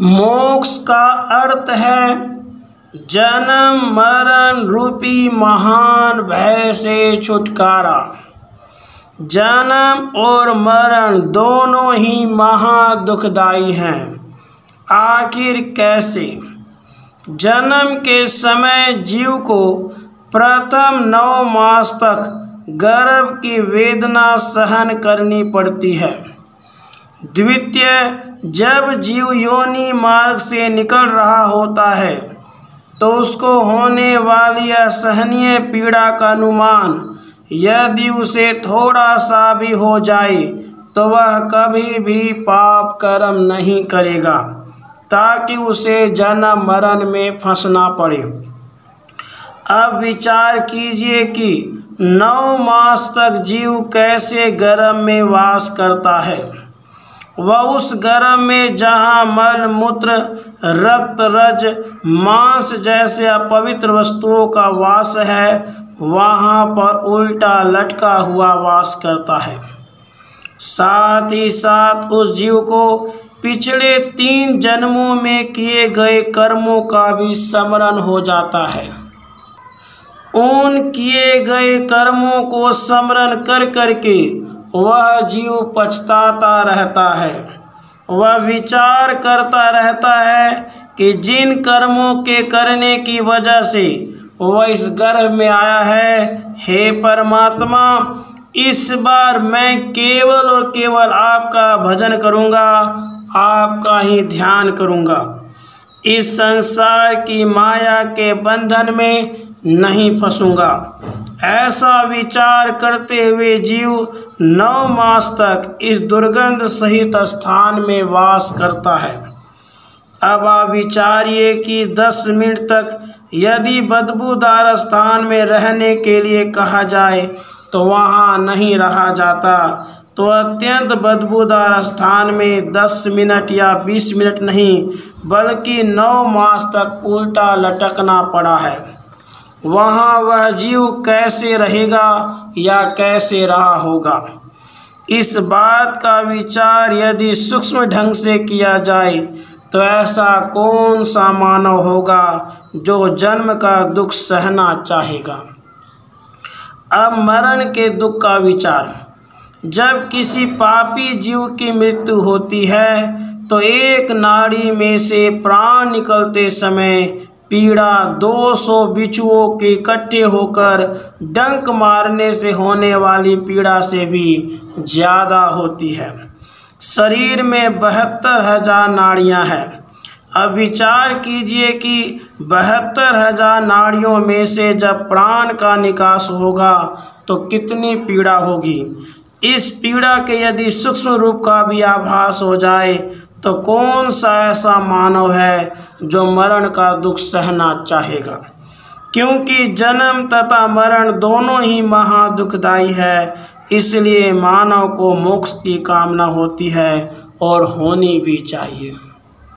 मोक्ष का अर्थ है जन्म मरण रूपी महान भय से छुटकारा। जन्म और मरण दोनों ही महा दुखदाई हैं। आखिर कैसे? जन्म के समय जीव को प्रथम 9 मास तक गर्भ की वेदना सहन करनी पड़ती है। द्वितीय, जब जीव योनि मार्ग से निकल रहा होता है तो उसको होने वाली असहनीय पीड़ा का अनुमान यदि उसे थोड़ा सा भी हो जाए तो वह कभी भी पाप कर्म नहीं करेगा ताकि उसे जन्म मरण में फंसना पड़े। अब विचार कीजिए कि 9 मास तक जीव कैसे गर्भ में वास करता है। वह उस गर्भ में जहाँ मल मूत्र रक्त रज मांस जैसे अपवित्र वस्तुओं का वास है वहाँ पर उल्टा लटका हुआ वास करता है। साथ ही साथ उस जीव को पिछले 3 जन्मों में किए गए कर्मों का भी स्मरण हो जाता है। उन किए गए कर्मों को स्मरण कर करके वह जीव पछताता रहता है। वह विचार करता रहता है कि जिन कर्मों के करने की वजह से वह इस गर्भ में आया है, हे परमात्मा, इस बार मैं केवल और केवल आपका भजन करूँगा, आपका ही ध्यान करूँगा। इस संसार की माया के बंधन में नहीं फंसूंगा। ऐसा विचार करते हुए जीव 9 मास तक इस दुर्गंध सहित स्थान में वास करता है। अब आप विचारिए कि 10 मिनट तक यदि बदबूदार स्थान में रहने के लिए कहा जाए तो वहाँ नहीं रहा जाता, तो अत्यंत बदबूदार स्थान में 10 मिनट या 20 मिनट नहीं बल्कि 9 मास तक उल्टा लटकना पड़ा है। वहाँ वह जीव कैसे रहेगा या कैसे रहा होगा? इस बात का विचार यदि सूक्ष्म ढंग से किया जाए तो ऐसा कौन सा मानव होगा जो जन्म का दुख सहना चाहेगा? अब मरण के दुख का विचार। जब किसी पापी जीव की मृत्यु होती है तो एक नाड़ी में से प्राण निकलते समय पीड़ा 200 बिच्छुओं के इकट्ठे होकर डंक मारने से होने वाली पीड़ा से भी ज़्यादा होती है। शरीर में 72,000 नाड़ियाँ हैं। अब विचार कीजिए कि 72,000 नाड़ियों में से जब प्राण का निकास होगा तो कितनी पीड़ा होगी। इस पीड़ा के यदि सूक्ष्म रूप का भी आभास हो जाए तो कौन सा ऐसा मानव है जो मरण का दुख सहना चाहेगा? क्योंकि जन्म तथा मरण दोनों ही महा दुखदाई है, इसलिए मानव को मोक्ष की कामना होती है और होनी भी चाहिए।